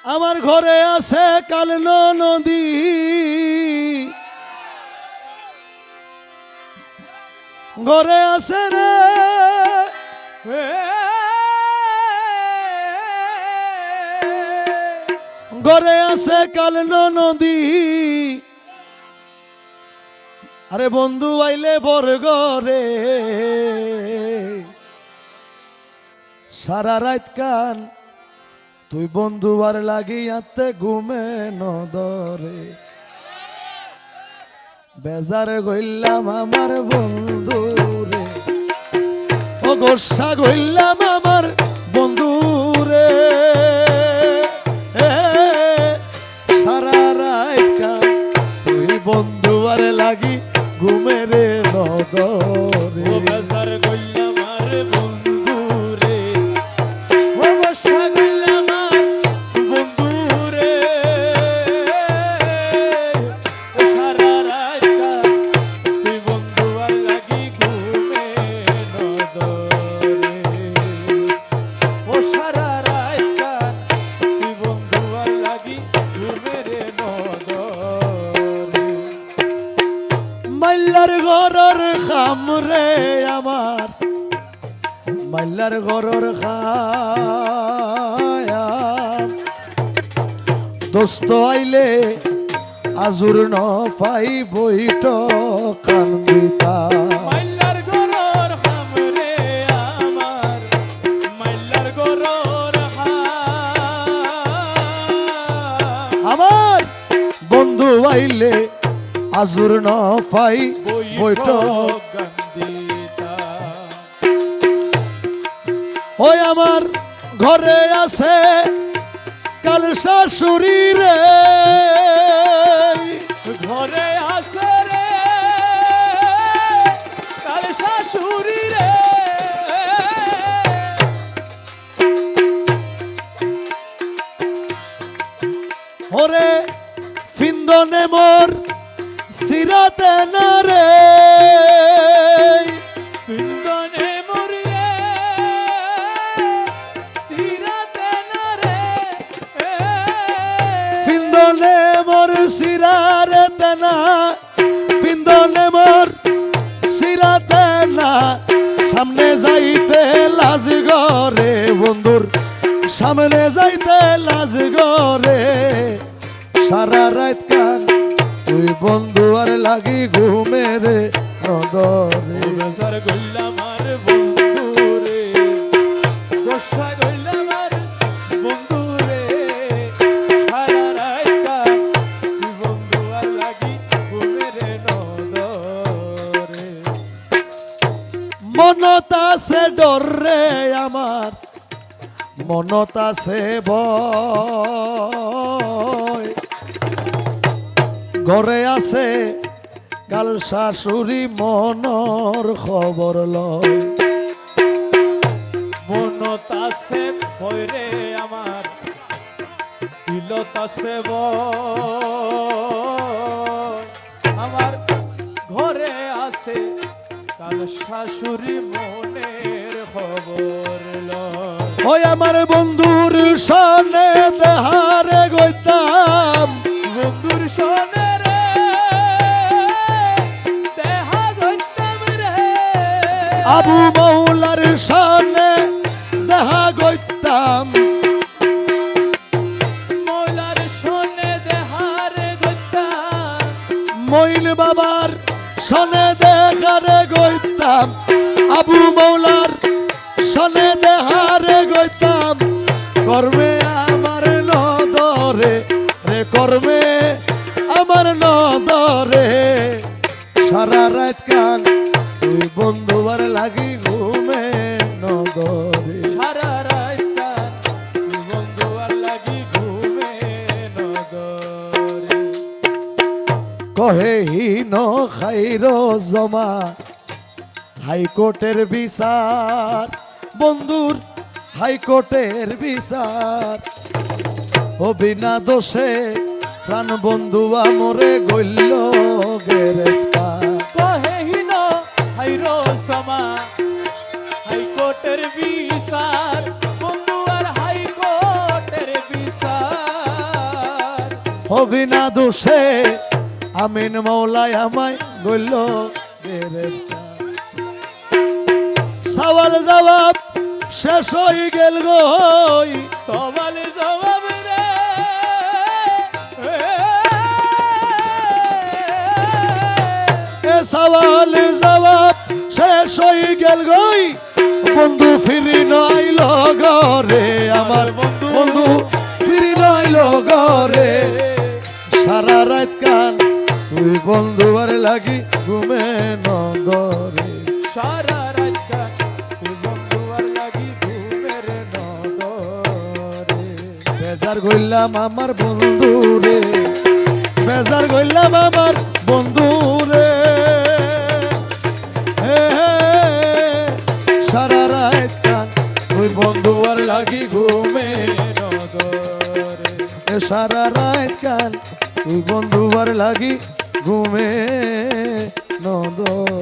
আমার ঘরে আছে কালন নদী, ঘরে আছে রে ঘরে আছে কালন নদী। আরে বন্ধু আইলে বর ঘরে সারা রাত কান তুই বন্ধু আর লাগিয়াতে ঘুমে নদরে। বেজার গইলাম আমার বন্ধু রে, ও গোসা গইলাম আমার বন্ধু রে। সারা রাত কান তুই বন্ধু আর লাগি ঘুমে রে নদরে। ও বেজার গইলাম আর বন্ধু রে, ও গোসা গইলাম আর বন্ধু রে। সারা রাত তুই বন্ধু আর লাগি ঘুমে নদরে। ও সারা রাত তুই বন্ধু আর লাগি ঘুমে রে নদরে। মাল্লার ঘরের খাম রে আমার, মাল্লার ঘরের খাম দোস্ত আইলে আজুর ন পাই বইট কান্দিতা। মাইল্লার গরর হাম রে আমার, মাইল্লার গরর হাম। আমার বন্ধু আইলে আজুর ন পাই বইট। গন্দিতা ওই আমার ঘরে আছে কাল শাশুড়ি রে, ঘরে আসে রে কাল শাশুড়ি রে। ওরে ফিন্দনে মোর সিরাতে না রে, সিন্দনে মরিয়ে সিরাতে না রে। ফিন্দনে মোর সিরাতে না, ফিন্দনে মোর সিরাতে না। সামনে যাইতে লাজ গরে বন্ধুর, সামনে যাইতে লাজ গরে। সারা রাত কান তুই বন্ধু আর লাগি ঘুমে রে নদরে। বেজার গইলাম আর বন্ধু রে, গোসা গইলাম আর বন্ধু রে। সারা রাত তুই বন্ধু আর লাগি ঘুমে রে নদরে। মনত আছে ডর রে আমার, মনত আছে ভয়। ঘরে আছে কাল শাশুড়ি মনর খবর লয়। মনত আছে ভয় রে আমার, দিলত আছে ভয়। আমার ঘরে আছে কাল শাশুড়ি মনের খবর লয়। ওই আমার বন্ধুর সনে দেহারে গইতাম, বন্ধুর সনে রে দেহা গইতাম রে। আবু মৌলার সনে দেহা গইতাম। মৌলার সনে দেহারে গইতাম। মইল বাবার সনে দেখারে গইতাম, আবু মৌলার সনে দেহারে গইতাম। কর্মে আমার নদরে রে, কর্মে আমার নদরে। সারা রাত কান তুই বন্ধু আর লাগি ঘুমে নদরে। সারা রাত তুই বন্ধু আর লাগি ঘুমে নদরে। কহে হীন খাইর জমা হাইকোর্টের বিচার, বন্ধুর হাইকোর্টের বিচার। ও বিনা দোষে প্রাণ বন্ধু আমরে গইল গ্রেফতার। কহে হিন হাইরো সমা হাইকোর্টের বিচার, বন্ধু আর হাইকোর্টের বিচার। হবি না দোষে আমিন মৌলাই আমায় বলল সওয়াল জবাব শেষ হয়ে গেল গই সওয়াল জবাব রে এ সওয়াল জবাব শেষ হয়ে গেল গই বন্ধু ফিরি নইল ঘরে আমার বন্ধু ফিরি নইল ঘরে সারা রাত কান তুই বন্ধু আর লাগি ঘুমে নগরে সারা রাত কান তুই বন্ধু আর লাগি ঘুমের নগরে বেজার গইলাম আমার বন্ধু রে বেজার গইলাম আমার বন্ধু রে সারা রাত কান তুই বন্ধু আর লাগি ঘুমে নগরে সারা রাত কান তুই বন্ধু আর লাগি ঘুমে নগরে